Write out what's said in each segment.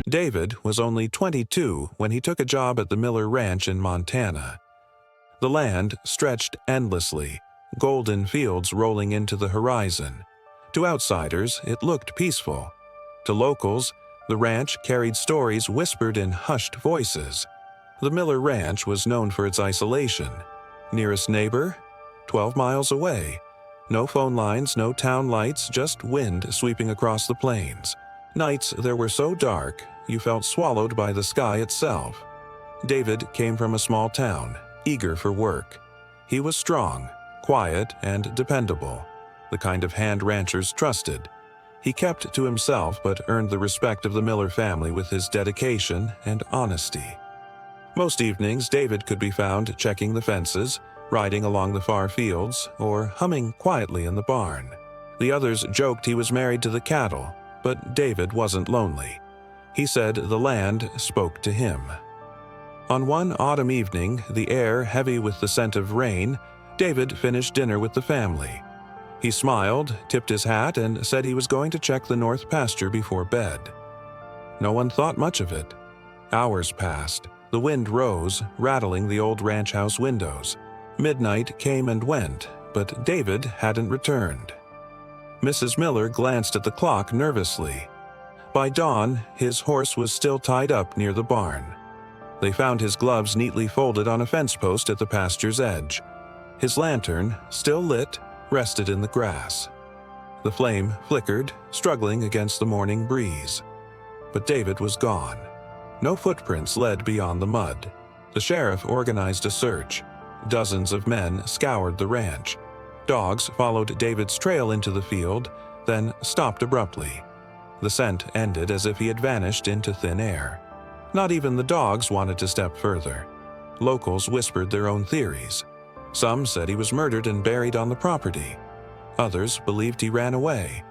David was only 22 when he took a job at the Miller Ranch in Montana. The land stretched endlessly, golden fields rolling into the horizon. To outsiders, it looked peaceful. To locals, the ranch carried stories whispered in hushed voices. The Miller Ranch was known for its isolation. Nearest neighbor? 12 miles away. No phone lines, no town lights, just wind sweeping across the plains. Nights there were so dark, you felt swallowed by the sky itself. David came from a small town, eager for work. He was strong, quiet, and dependable, the kind of hand ranchers trusted. He kept to himself but earned the respect of the Miller family with his dedication and honesty. Most evenings, David could be found checking the fences, riding along the far fields, or humming quietly in the barn. The others joked he was married to the cattle, but David wasn't lonely. He said the land spoke to him. On one autumn evening, the air heavy with the scent of rain, David finished dinner with the family. He smiled, tipped his hat, and said he was going to check the north pasture before bed. No one thought much of it. Hours passed. The wind rose, rattling the old ranch house windows. Midnight came and went, but David hadn't returned. Mrs. Miller glanced at the clock nervously. By dawn, his horse was still tied up near the barn. They found his gloves neatly folded on a fence post at the pasture's edge. His lantern, still lit, rested in the grass. The flame flickered, struggling against the morning breeze. But David was gone. No footprints led beyond the mud. The sheriff organized a search. Dozens of men scoured the ranch. Dogs followed David's trail into the field, then stopped abruptly. The scent ended as if he had vanished into thin air. Not even the dogs wanted to step further. Locals whispered their own theories. Some said he was murdered and buried on the property. Others believed he ran away.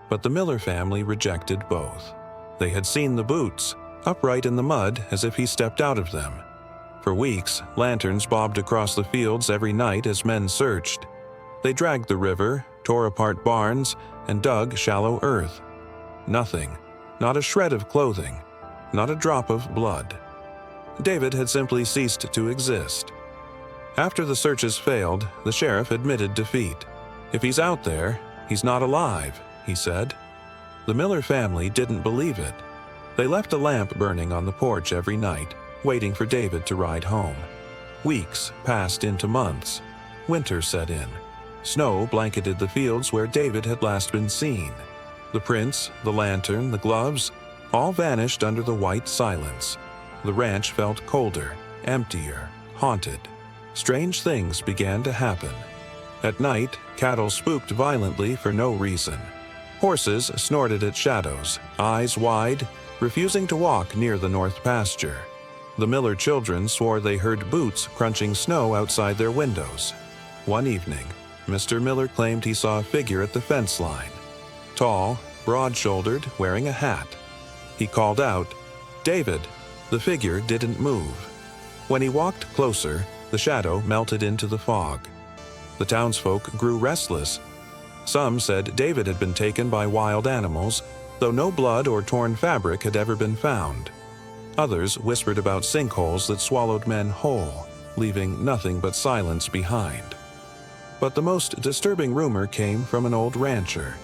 But the Miller family rejected both. They had seen the boots, upright in the mud as if he stepped out of them. For weeks, lanterns bobbed across the fields every night as men searched. They dragged the river, tore apart barns, and dug shallow earth. Nothing, not a shred of clothing, not a drop of blood. David had simply ceased to exist. After the searches failed, the sheriff admitted defeat. "If he's out there, he's not alive," he said. The Miller family didn't believe it. They left a lamp burning on the porch every night, waiting for David to ride home. Weeks passed into months. Winter set in. Snow blanketed the fields where David had last been seen. The prints, the lantern, the gloves, all vanished under the white silence. The ranch felt colder, emptier, haunted. Strange things began to happen. At night, cattle spooked violently for no reason. Horses snorted at shadows, eyes wide, refusing to walk near the north pasture. The Miller children swore they heard boots crunching snow outside their windows. One evening, Mr. Miller claimed he saw a figure at the fence line. Tall, broad-shouldered, wearing a hat. He called out, "David!" The figure didn't move. When he walked closer, the shadow melted into the fog. The townsfolk grew restless. Some said David had been taken by wild animals, though no blood or torn fabric had ever been found. Others whispered about sinkholes that swallowed men whole, leaving nothing but silence behind. But the most disturbing rumor came from an old rancher.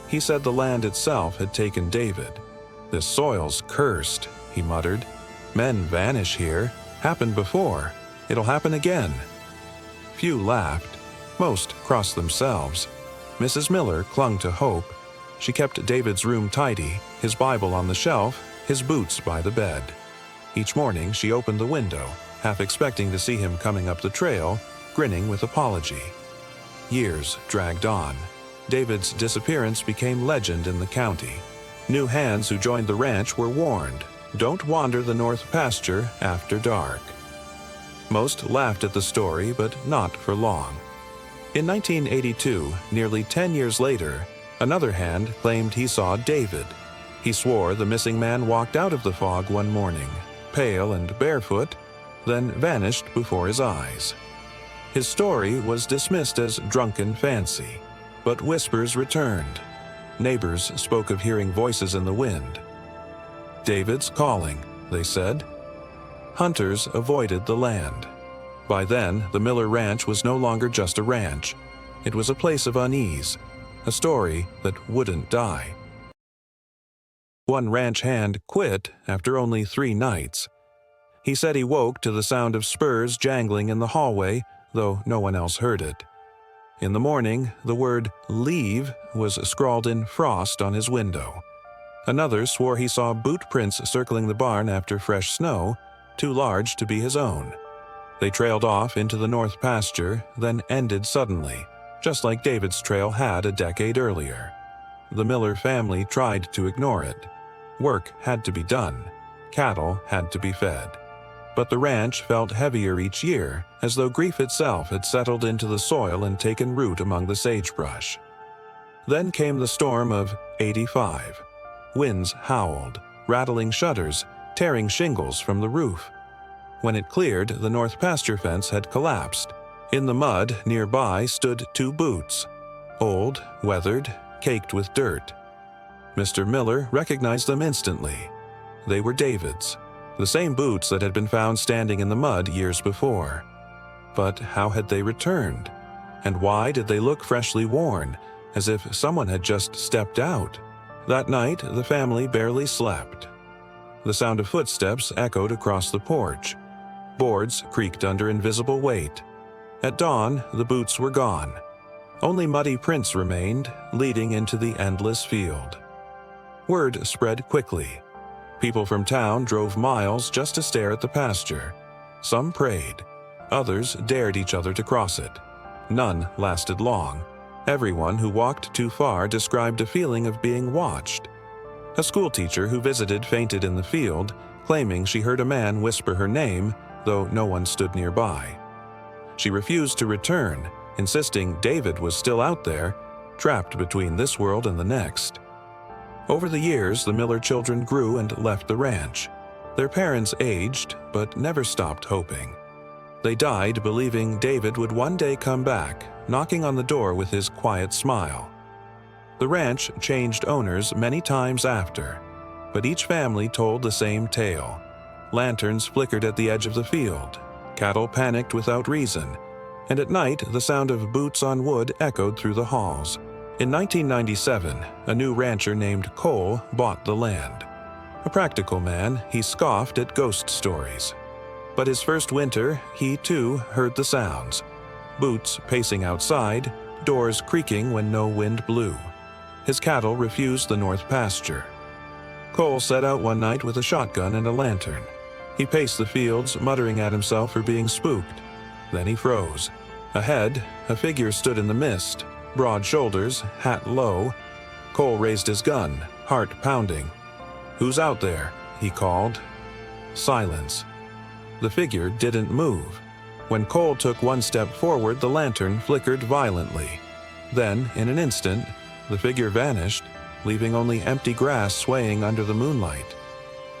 He said the land itself had taken David. "This soil's cursed," he muttered. "Men vanish here. Happened before. It'll happen again." Few laughed. Most crossed themselves. Mrs. Miller clung to hope. She kept David's room tidy, his Bible on the shelf, his boots by the bed. Each morning she opened the window, half expecting to see him coming up the trail, grinning with apology. Years dragged on. David's disappearance became legend in the county. New hands who joined the ranch were warned, "Don't wander the north pasture after dark." Most laughed at the story, but not for long. In 1982, nearly 10 years later, another hand claimed he saw David. He swore the missing man walked out of the fog one morning, pale and barefoot, then vanished before his eyes. His story was dismissed as drunken fancy, but whispers returned. Neighbors spoke of hearing voices in the wind. "David's calling," they said. Hunters avoided the land. By then, the Miller Ranch was no longer just a ranch. It was a place of unease, a story that wouldn't die. One ranch hand quit after only 3 nights. He said he woke to the sound of spurs jangling in the hallway, though no one else heard it. In the morning, the word "leave" was scrawled in frost on his window. Another swore he saw boot prints circling the barn after fresh snow, too large to be his own. They trailed off into the north pasture, then ended suddenly, just like David's trail had a decade earlier. The Miller family tried to ignore it. Work had to be done. Cattle had to be fed. But the ranch felt heavier each year, as though grief itself had settled into the soil and taken root among the sagebrush. Then came the storm of '85. Winds howled, rattling shutters, tearing shingles from the roof. When it cleared, the north pasture fence had collapsed. In the mud nearby stood 2 boots, old, weathered, caked with dirt. Mr. Miller recognized them instantly. They were David's, the same boots that had been found standing in the mud years before. But how had they returned? And why did they look freshly worn, as if someone had just stepped out? That night, the family barely slept. The sound of footsteps echoed across the porch. Boards creaked under invisible weight. At dawn, the boots were gone. Only muddy prints remained, leading into the endless field. Word spread quickly. People from town drove miles just to stare at the pasture. Some prayed. Others dared each other to cross it. None lasted long. Everyone who walked too far described a feeling of being watched. A schoolteacher who visited fainted in the field, claiming she heard a man whisper her name, though no one stood nearby. She refused to return, insisting David was still out there, trapped between this world and the next. Over the years, the Miller children grew and left the ranch. Their parents aged, but never stopped hoping. They died believing David would one day come back, knocking on the door with his quiet smile. The ranch changed owners many times after, but each family told the same tale. Lanterns flickered at the edge of the field. Cattle panicked without reason, and at night the sound of boots on wood echoed through the halls. In 1997, a new rancher named Cole bought the land. A practical man, he scoffed at ghost stories. But his first winter, he too heard the sounds. Boots pacing outside, doors creaking when no wind blew. His cattle refused the north pasture. Cole set out one night with a shotgun and a lantern. He paced the fields, muttering at himself for being spooked. Then he froze. Ahead, a figure stood in the mist, broad shoulders, hat low. Cole raised his gun, heart pounding. "Who's out there?" he called. Silence. The figure didn't move. When Cole took one step forward, the lantern flickered violently. Then, in an instant, the figure vanished, leaving only empty grass swaying under the moonlight.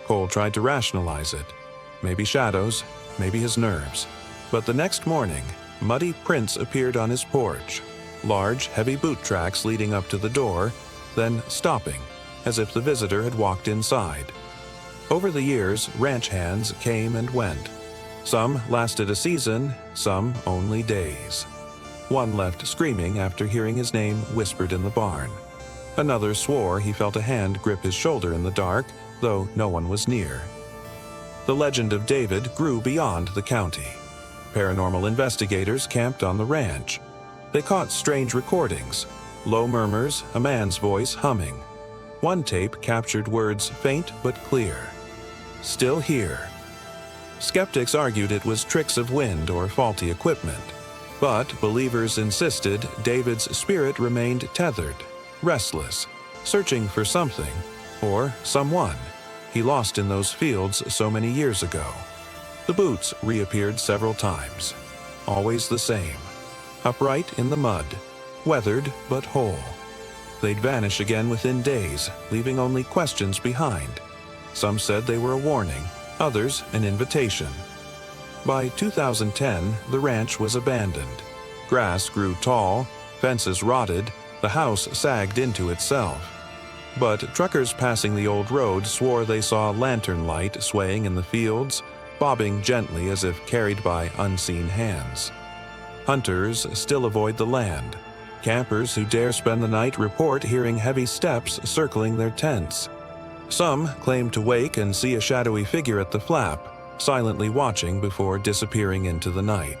Cole tried to rationalize it. Maybe shadows, maybe his nerves. But the next morning, muddy prints appeared on his porch. Large, heavy boot tracks leading up to the door, then stopping, as if the visitor had walked inside. Over the years, ranch hands came and went. Some lasted a season, some only days. One left screaming after hearing his name whispered in the barn. Another swore he felt a hand grip his shoulder in the dark, though no one was near. The legend of David grew beyond the county. Paranormal investigators camped on the ranch. They caught strange recordings, low murmurs, a man's voice humming. One tape captured words faint but clear. "Still here." Skeptics argued it was tricks of wind or faulty equipment. But believers insisted David's spirit remained tethered, restless, searching for something, or someone, he lost in those fields so many years ago. The boots reappeared several times, always the same, upright in the mud, weathered but whole. They'd vanish again within days, leaving only questions behind. Some said they were a warning, others an invitation. By 2010, the ranch was abandoned. Grass grew tall, fences rotted, the house sagged into itself. But truckers passing the old road swore they saw lantern light swaying in the fields, bobbing gently as if carried by unseen hands. Hunters still avoid the land. Campers who dare spend the night report hearing heavy steps circling their tents. Some claim to wake and see a shadowy figure at the flap, silently watching before disappearing into the night.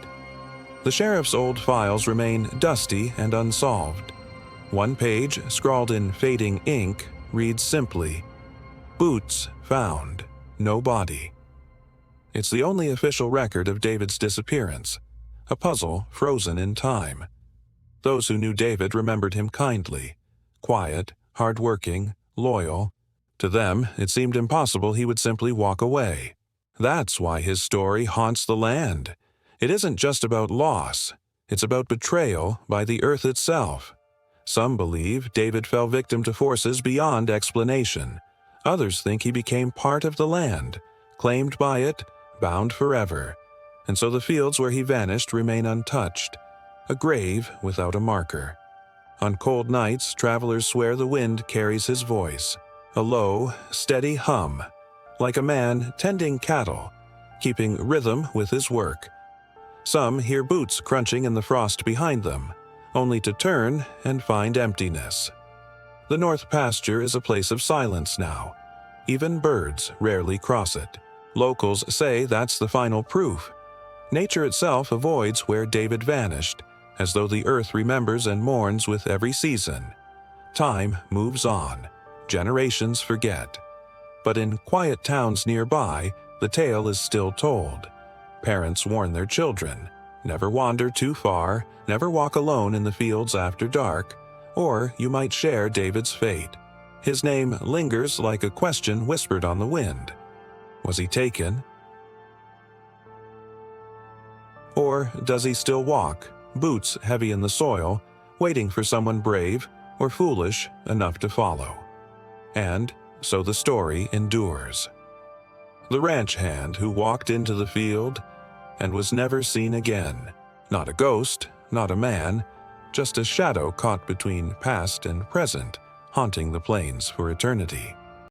The sheriff's old files remain dusty and unsolved. One page, scrawled in fading ink, reads simply, "Boots found, no body." It's the only official record of David's disappearance, a puzzle frozen in time. Those who knew David remembered him kindly, quiet, hard-working, loyal. To them, it seemed impossible he would simply walk away. That's why his story haunts the land. It isn't just about loss. It's about betrayal by the earth itself. Some believe David fell victim to forces beyond explanation. Others think he became part of the land, claimed by it, bound forever. And so the fields where he vanished remain untouched, a grave without a marker. On cold nights, travelers swear the wind carries his voice, a low, steady hum, like a man tending cattle, keeping rhythm with his work. Some hear boots crunching in the frost behind them, only to turn and find emptiness. The North Pasture is a place of silence now. Even birds rarely cross it. Locals say that's the final proof. Nature itself avoids where David vanished, as though the earth remembers and mourns with every season. Time moves on. Generations forget. But in quiet towns nearby, the tale is still told. Parents warn their children, never wander too far, never walk alone in the fields after dark, or you might share David's fate. His name lingers like a question whispered on the wind. Was he taken? Or does he still walk, boots heavy in the soil, waiting for someone brave or foolish enough to follow? And so the story endures. The ranch hand who walked into the field and was never seen again. Not a ghost, not a man, just a shadow caught between past and present, haunting the plains for eternity.